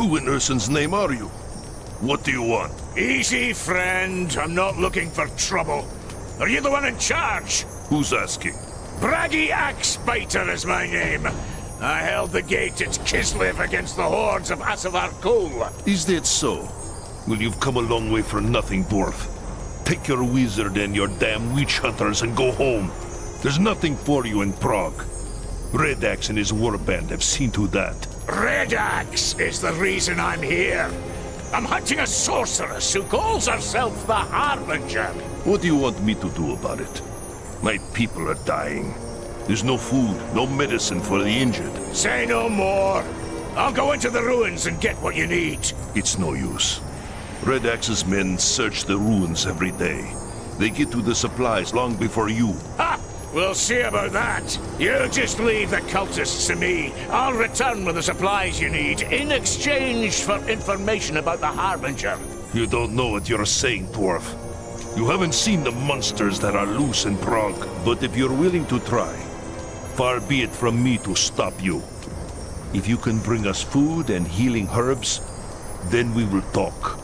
Who in Urson's name are you? What do you want? Easy, friend. I'm not looking for trouble. Are you the one in charge? Who's asking? Braggy Axebiter is my name. I held the gate at Kislev against the hordes of Aberukun. Is that so? Well, you've come a long way for nothing, dwarf. Take your wizard and your damn witch hunters and go home. There's nothing for you in Prague. Red Axe and his warband have seen to that. Red Axe is the reason I'm here. I'm hunting a sorceress who calls herself the Harbinger. What do you want me to do about it? My people are dying. There's no food, no medicine for the injured. Say no more. I'll go into the ruins and get what you need. It's no use. Red Axe's men search the ruins every day. They get to the supplies long before you. Ha! We'll see about that. You just leave the cultists to me. I'll return with the supplies you need, in exchange for information about the Harbinger. You don't know what you're saying, dwarf. You haven't seen the monsters that are loose in Prague. But if you're willing to try, far be it from me to stop you. If you can bring us food and healing herbs, then we will talk.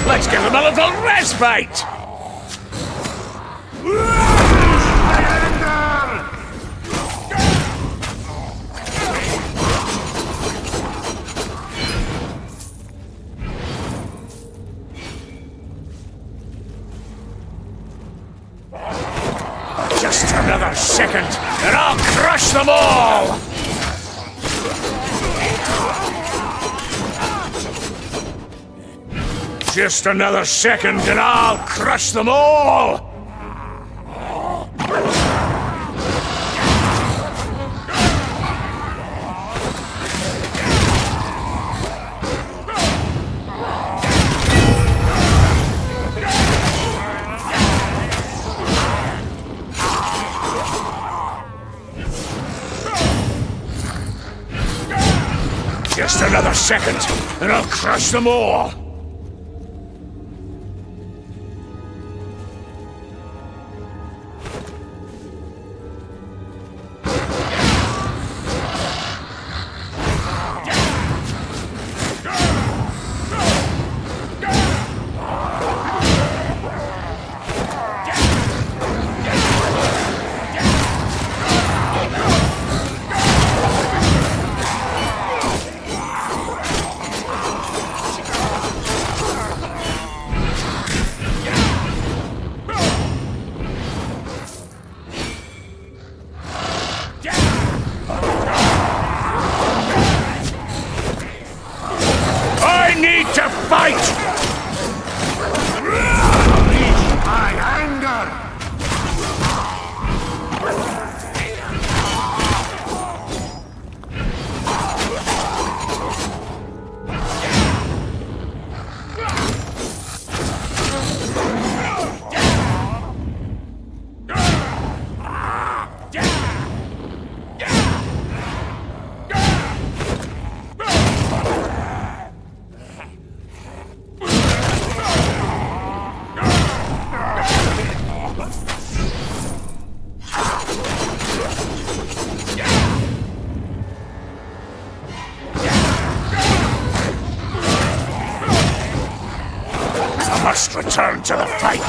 Let's give them a little respite! Just another second, and I'll crush them all! Just another second, and I'll crush them all! Just another second, and I'll crush them all! Must return to the fight!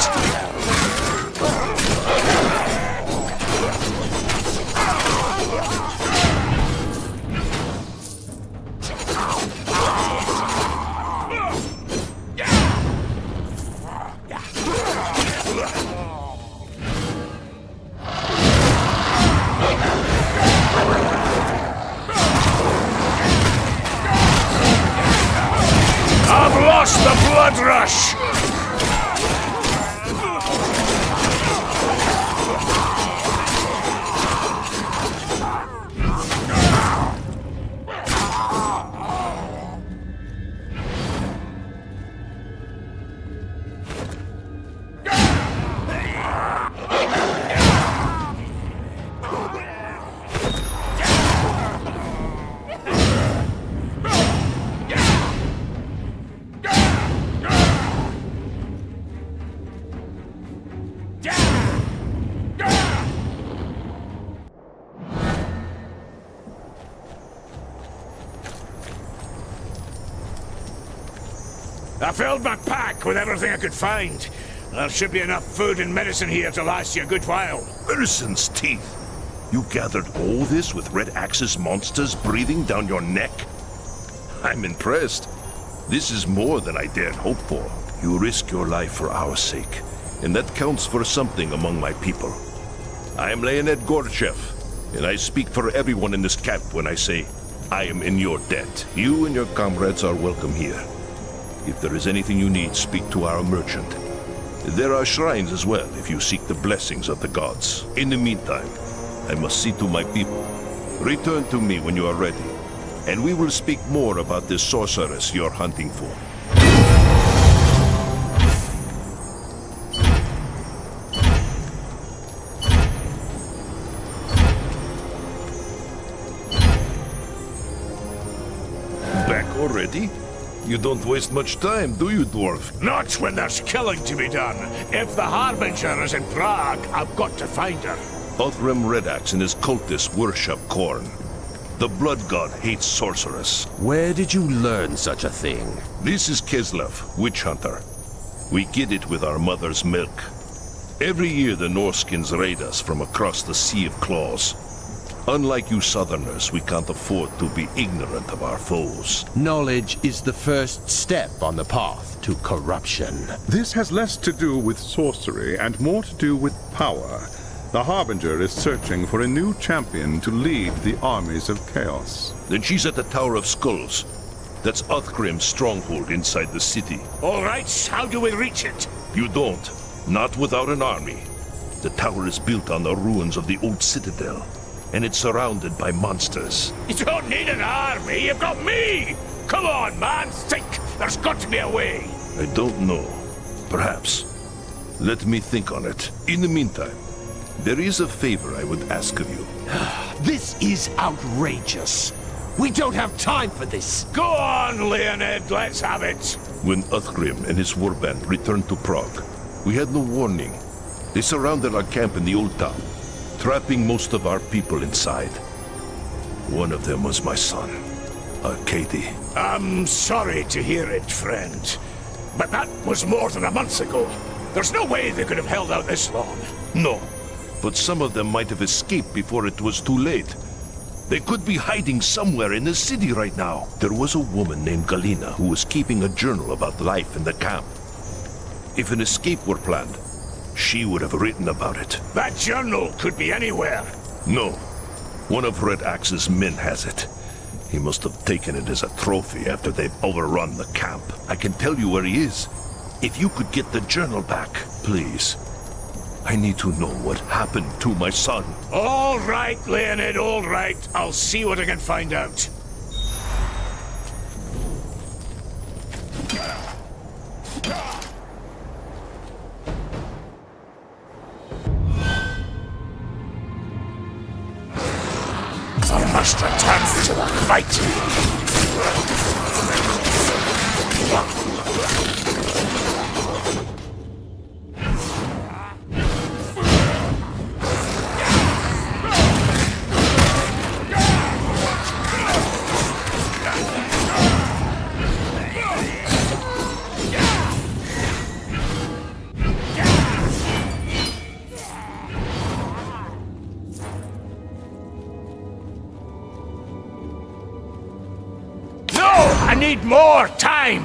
I've lost the blood rush! I filled my pack with everything I could find. There should be enough food and medicine here to last you a good while. Medicine's teeth. You gathered all this with Red Axe's monsters breathing down your neck? I'm impressed. This is more than I dared hope for. You risk your life for our sake, and that counts for something among my people. I am Leonid Gorchev, and I speak for everyone in this camp when I say I am in your debt. You and your comrades are welcome here. If there is anything you need, speak to our merchant. There are shrines as well if you seek the blessings of the gods. In the meantime, I must see to my people. Return to me when you are ready, and we will speak more about this sorceress you're hunting for. Back already? You don't waste much time, do you, dwarf? Not when there's killing to be done. If the Harbinger is in Prague, I've got to find her. Othram Redax and his cultists worship Khorne. The blood god hates sorceress. Where did you learn such a thing? This is Kislev, witch hunter. We get it with our mother's milk. Every year the Norskins raid us from across the Sea of Claws. Unlike you southerners, we can't afford to be ignorant of our foes. Knowledge is the first step on the path to corruption. This has less to do with sorcery and more to do with power. The Harbinger is searching for a new champion to lead the armies of chaos. Then she's at the Tower of Skulls. That's Uthgrim's stronghold inside the city. All right, how do we reach it? You don't. Not without an army. The tower is built on the ruins of the old citadel, and it's surrounded by monsters. You don't need an army, you've got me! Come on, man, think! There's got to be a way! I don't know. Perhaps. Let me think on it. In the meantime, there is a favor I would ask of you. This is outrageous. We don't have time for this. Go on, Leonid, let's have it! When Uthgrim and his warband returned to Prague, we had no warning. They surrounded our camp in the old town, trapping most of our people inside. One of them was my son, Arkady. I'm sorry to hear it, friend. But that was more than a month ago. There's no way they could have held out this long. No, but some of them might have escaped before it was too late. They could be hiding somewhere in the city right now. There was a woman named Galina who was keeping a journal about life in the camp. If an escape were planned, she would have written about it. That journal could be anywhere. No. One of Red Axe's men has it. He must have taken it as a trophy after they've overrun the camp. I can tell you where he is. If you could get the journal back, please. I need to know what happened to my son. All right, Leonid, all right. I'll see what I can find out. I must return to the fight. I need more time!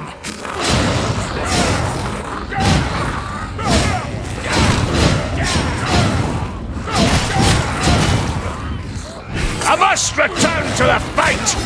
I must return to the fight!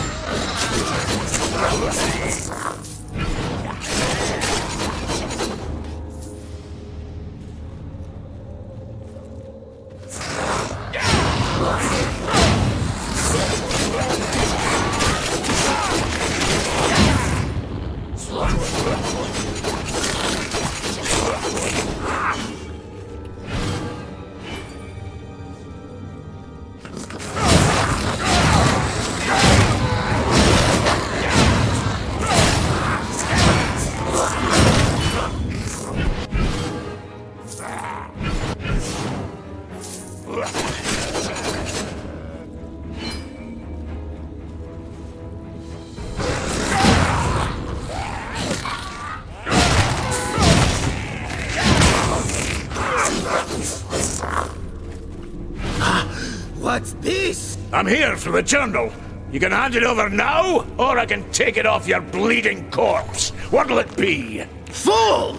What's this? I'm here for the journal. You can hand it over now, or I can take it off your bleeding corpse. What'll it be? Fool!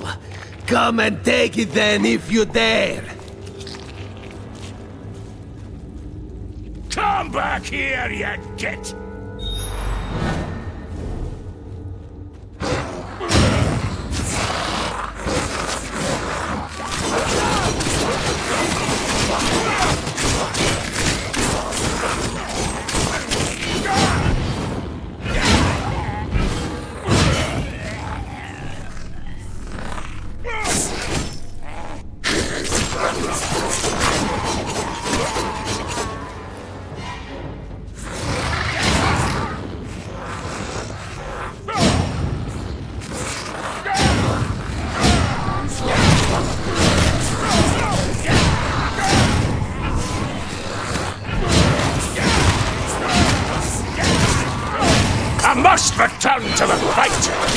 Come and take it then if you dare. Come back here, you git! I must return to the fight!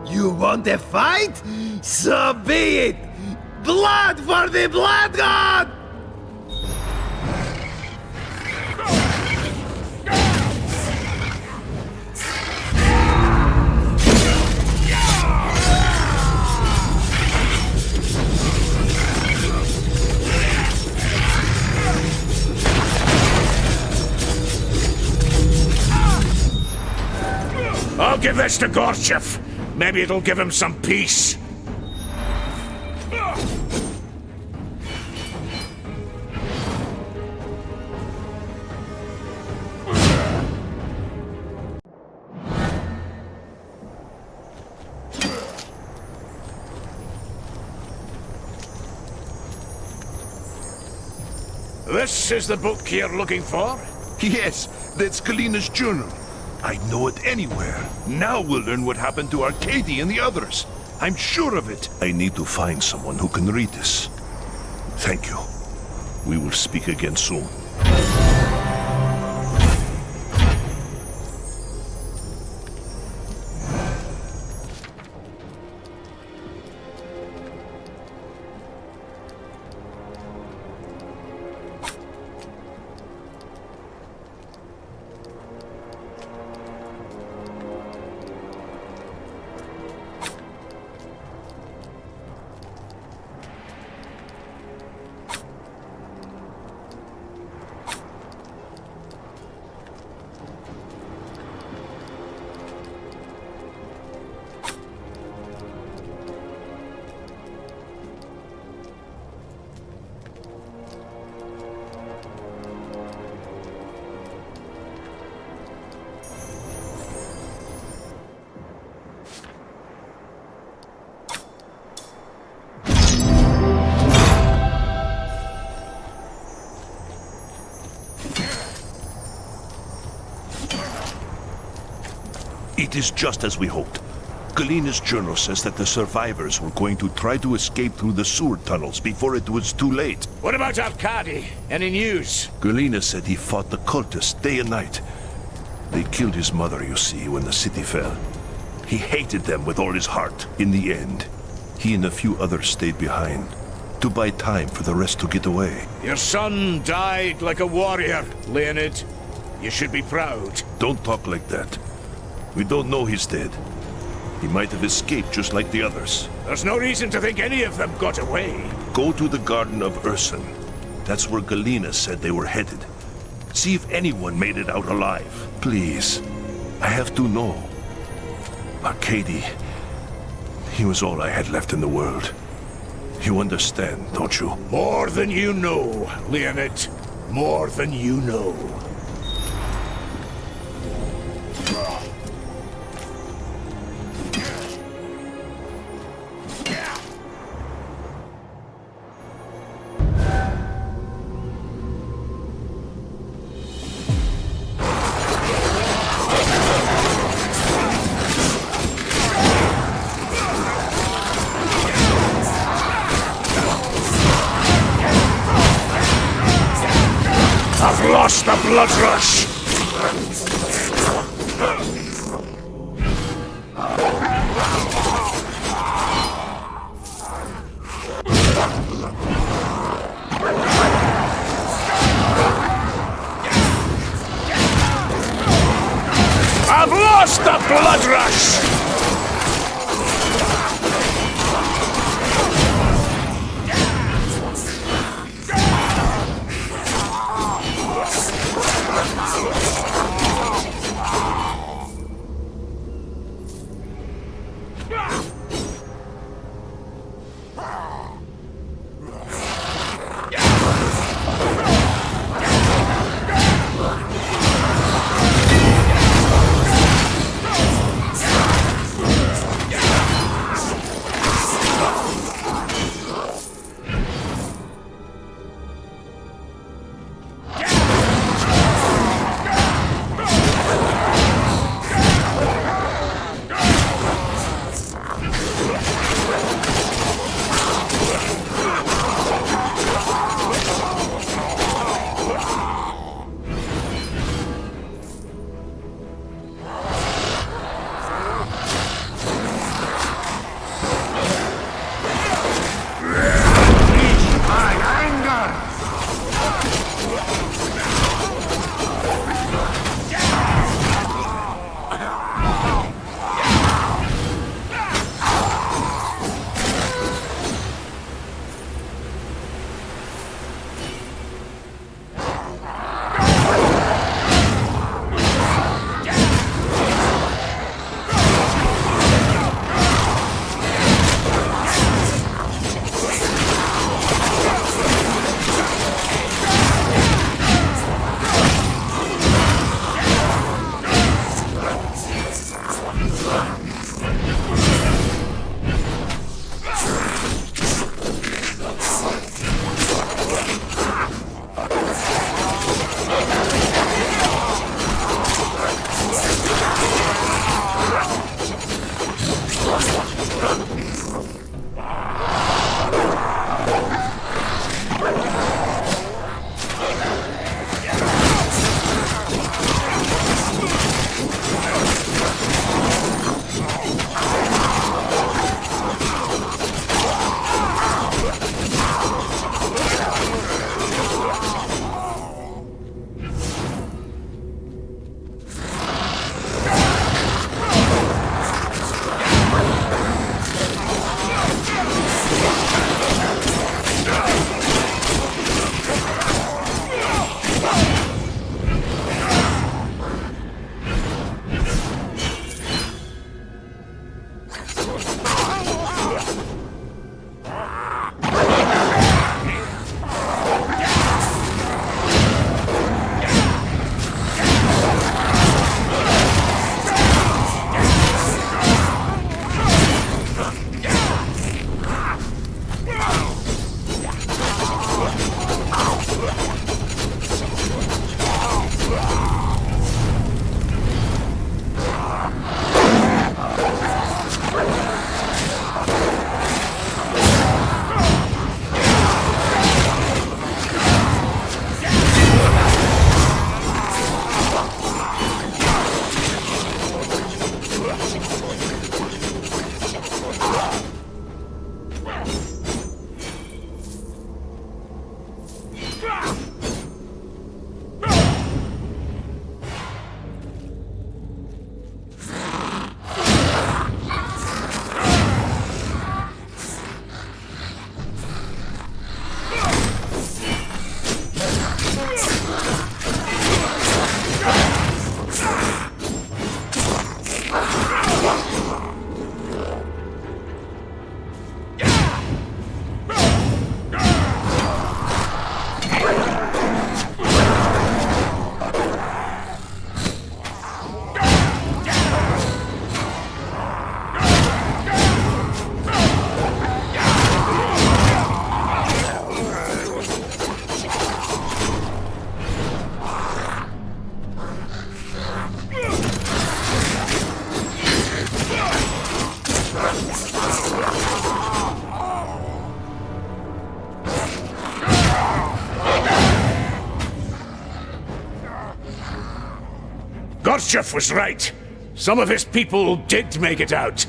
You want a fight? So be it! Blood for the Blood God! I'll give this to Gorchev. Maybe it'll give him some peace. This is the book you're looking for? Yes, that's Kalina's journal. I'd know it anywhere. Now we'll learn what happened to Arcady and the others. I'm sure of it. I need to find someone who can read this. Thank you. We will speak again soon. It is just as we hoped. Galina's journal says that the survivors were going to try to escape through the sewer tunnels before it was too late. What about Arkady? Any news? Galina said he fought the cultists day and night. They killed his mother, you see, when the city fell. He hated them with all his heart. In the end, he and a few others stayed behind to buy time for the rest to get away. Your son died like a warrior, Leonid. You should be proud. Don't talk like that. We don't know he's dead. He might have escaped just like the others. There's no reason to think any of them got away. Go to the Garden of Ursun. That's where Galina said they were headed. See if anyone made it out alive. Please. I have to know. Arkady, he was all I had left in the world. You understand, don't you? More than you know, Leonid. More than you know. I've lost the blood rush! I've lost the blood rush! Gorchef was right. Some of his people did make it out.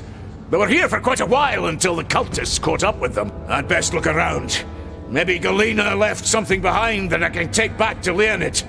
They were here for quite a while until the cultists caught up with them. I'd best look around. Maybe Galena left something behind that I can take back to Leonid.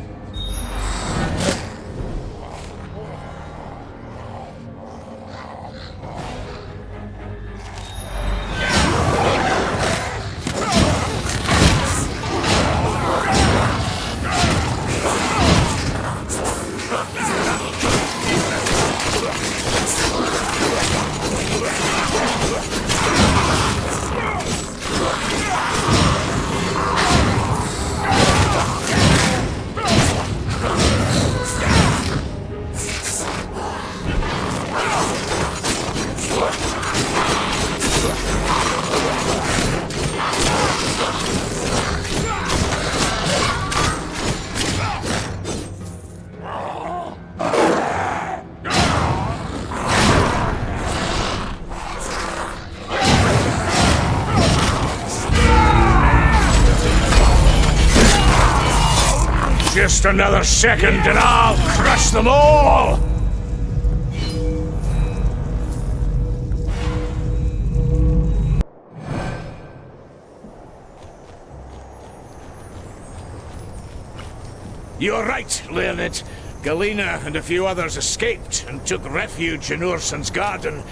Just another second and I'll crush them all! You're right, Leonid. Galena and a few others escaped and took refuge in Urson's garden.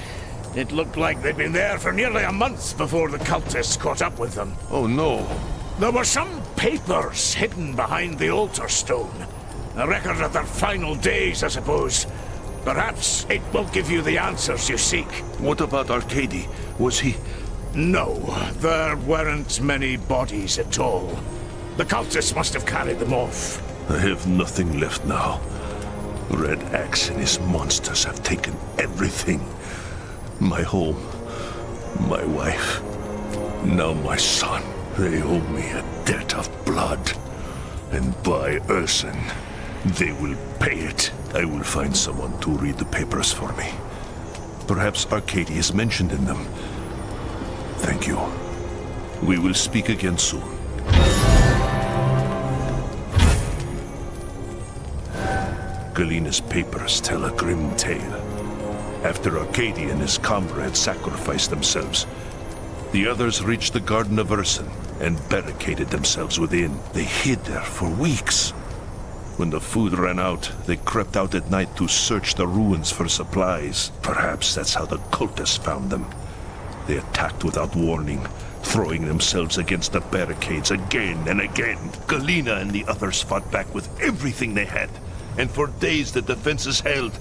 It looked like they'd been there for nearly a month before the cultists caught up with them. Oh no. There were some papers hidden behind the altar stone. A record of their final days, I suppose. Perhaps it will give you the answers you seek. What about Arcady? Was he... No, there weren't many bodies at all. The cultists must have carried them off. I have nothing left now. Red Axe and his monsters have taken everything. My home, my wife, now my son. They owe me a debt of blood. And by Urson, they will pay it. I will find someone to read the papers for me. Perhaps Arcady is mentioned in them. Thank you. We will speak again soon. Galena's papers tell a grim tale. After Arcady and his comrades sacrificed themselves, the others reached the Garden of Urson and barricaded themselves within. They hid there for weeks. When the food ran out, they crept out at night to search the ruins for supplies. Perhaps that's how the cultists found them. They attacked without warning, throwing themselves against the barricades again and again. Galena and the others fought back with everything they had, and for days the defenses held.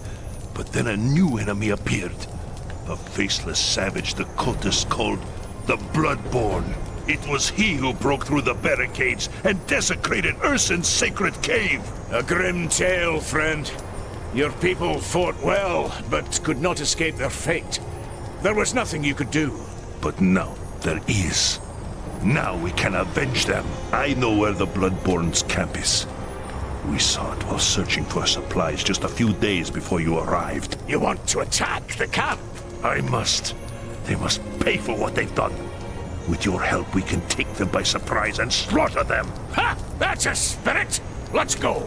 But then a new enemy appeared. A faceless savage the cultists called the Bloodborne. It was he who broke through the barricades and desecrated Urson's sacred cave. A grim tale, friend. Your people fought well, but could not escape their fate. There was nothing you could do. But now there is. Now we can avenge them. I know where the Bloodborne's camp is. We saw it while searching for supplies just a few days before you arrived. You want to attack the camp? I must. They must pay for what they've done. With your help, we can take them by surprise and slaughter them. Ha! That's a spirit! Let's go!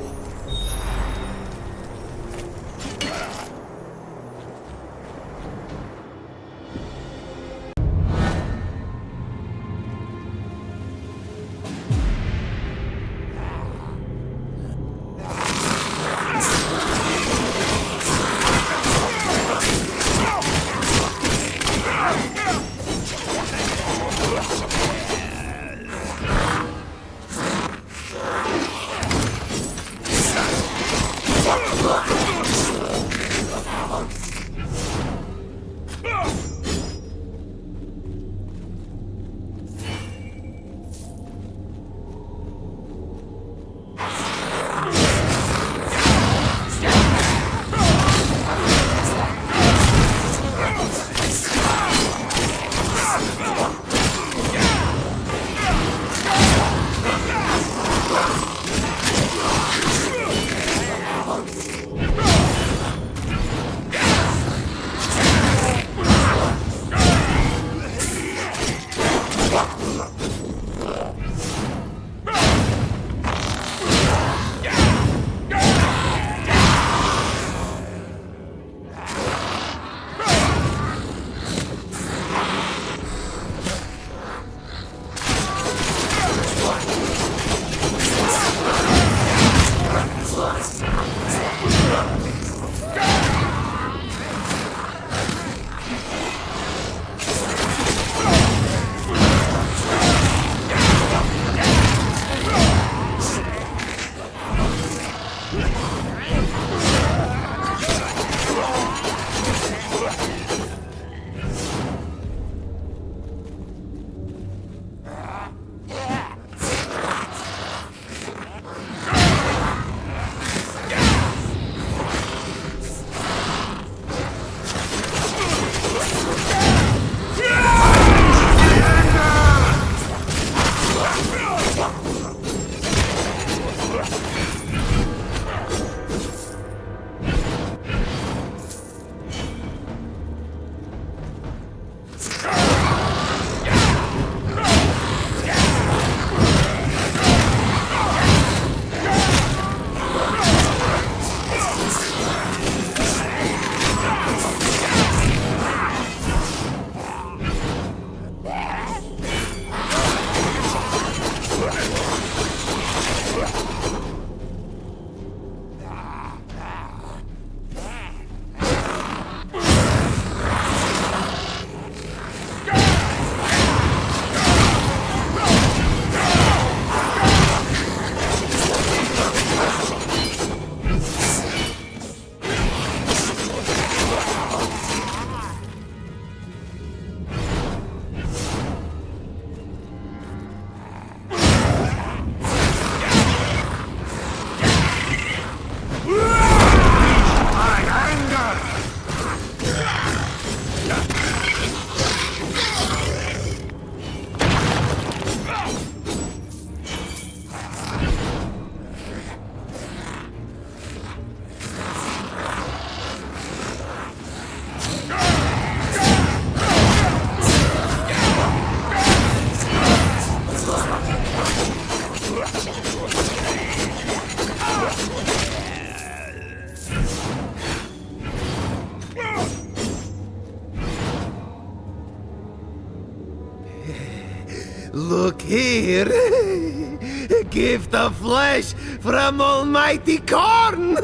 gift of flesh from Almighty Corn.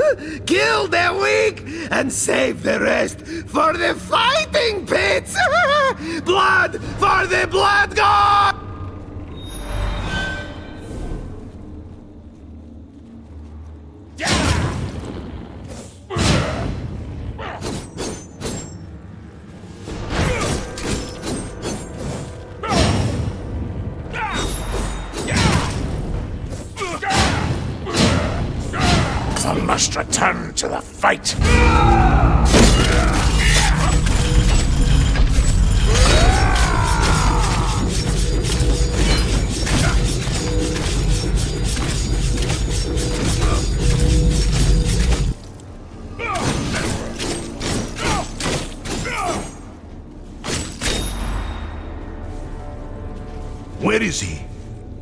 Kill the weak and save the rest for the fighting pits. Blood for the blood god! I must return to the fight. Where is he?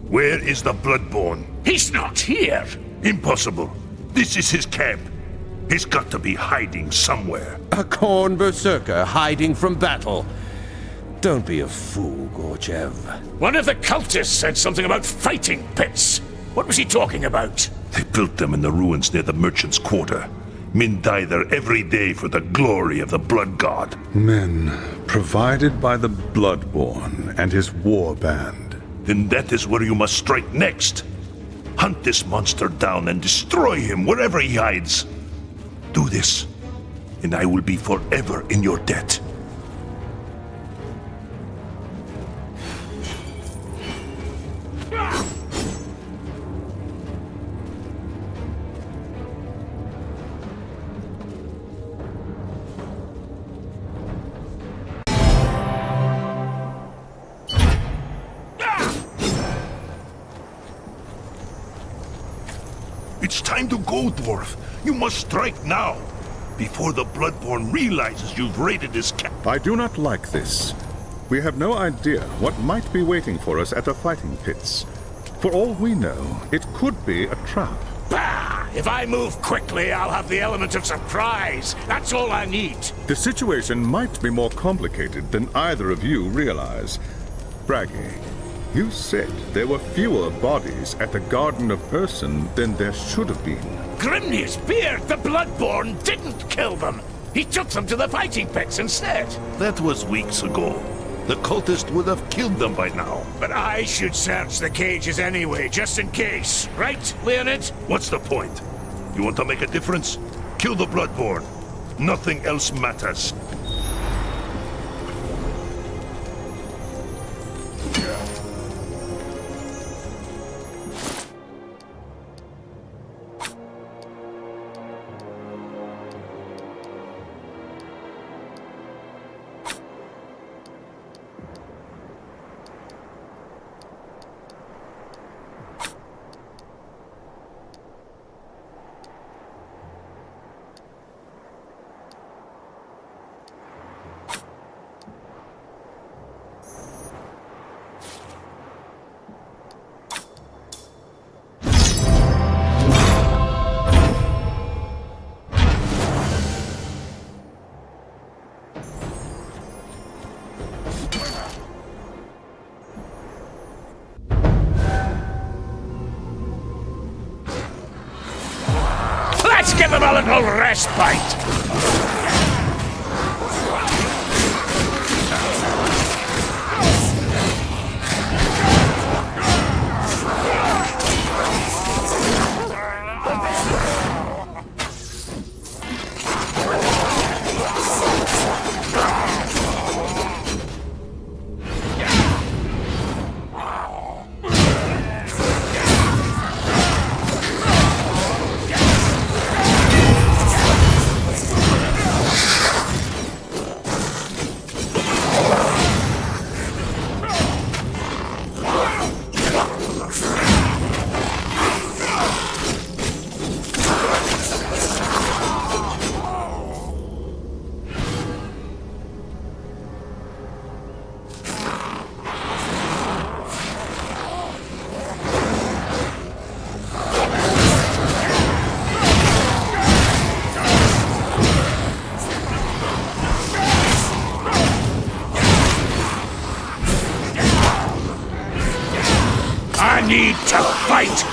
Where is the Bloodborne? He's not here. Impossible. This is his camp. He's got to be hiding somewhere. A corn berserker hiding from battle. Don't be a fool, Gorchev. One of the cultists said something about fighting pits. What was he talking about? They built them in the ruins near the merchant's quarter. Men die there every day for the glory of the blood god. Men provided by the Bloodborne and his war band. Then that is where you must strike next. Hunt this monster down and destroy him wherever he hides. Do this, and I will be forever in your debt. It's time to go, Dwarf. You must strike now, before the Bloodborne realizes you've raided his camp. I do not like this. We have no idea what might be waiting for us at the fighting pits. For all we know, it could be a trap. Bah! If I move quickly, I'll have the element of surprise. That's all I need. The situation might be more complicated than either of you realize. Braggy, you said there were fewer bodies at the Garden of Ursun than there should have been. Grimnir's beard, the Bloodborne, didn't kill them. He took them to the fighting pits instead. That was weeks ago. The cultist would have killed them by now. But I should search the cages anyway, just in case. Right, Leonid? What's the point? You want to make a difference? Kill the Bloodborne. Nothing else matters. Let's give him a little respite! to fight!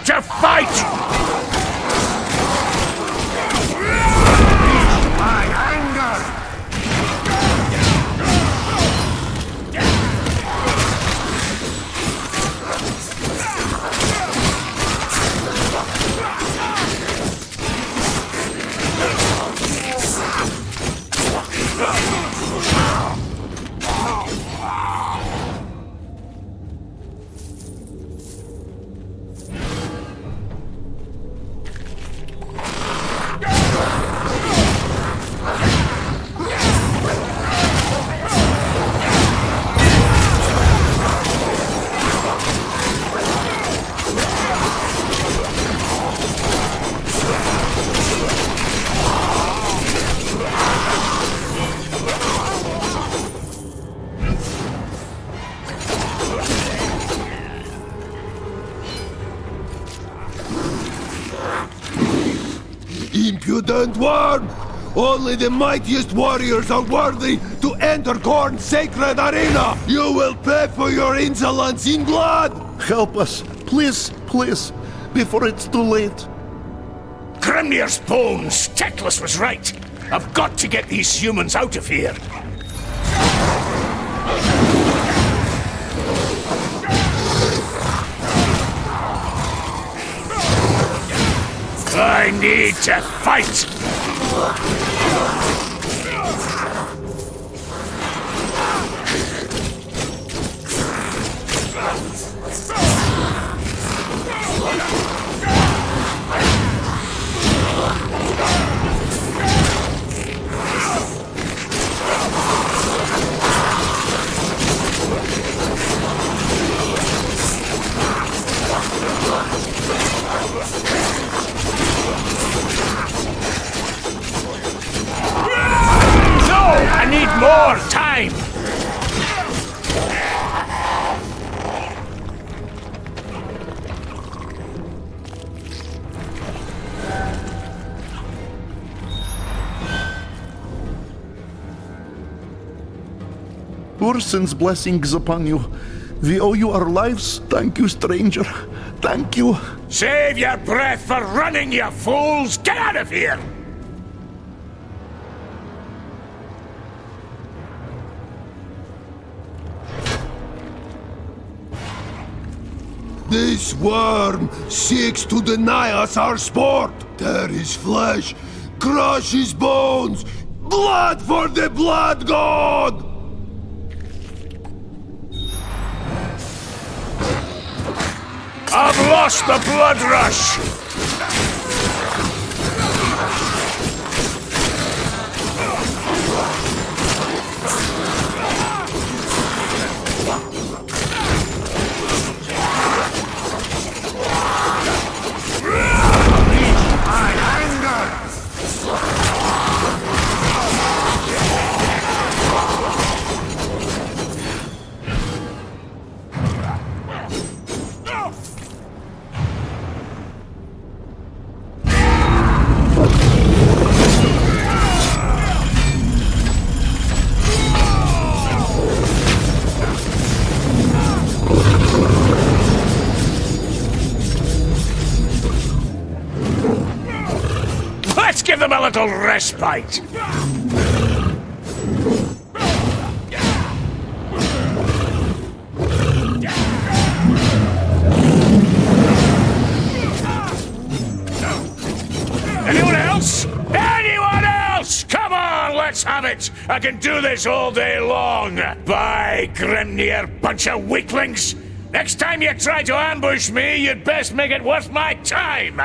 To fight! My anger! Impudent worm! Only the mightiest warriors are worthy to enter Khorne's sacred arena! You will pay for your insolence in blood! Help us, please, please, before it's too late. Grimnir's bones! Teclis was right! I've got to get these humans out of here! I need to fight! More time! Ursen's blessings upon you. We owe you our lives. Thank you, stranger. Thank you. Save your breath for running, you fools! Get out of here! This worm seeks to deny us our sport. Tear his flesh, crush his bones. Blood for the blood god! I've lost the blood rush! Let's give them a little respite! Anyone else? Anyone else? Come on, let's have it! I can do this all day long! By Grimnir, bunch of weaklings! Next time you try to ambush me, you'd best make it worth my time!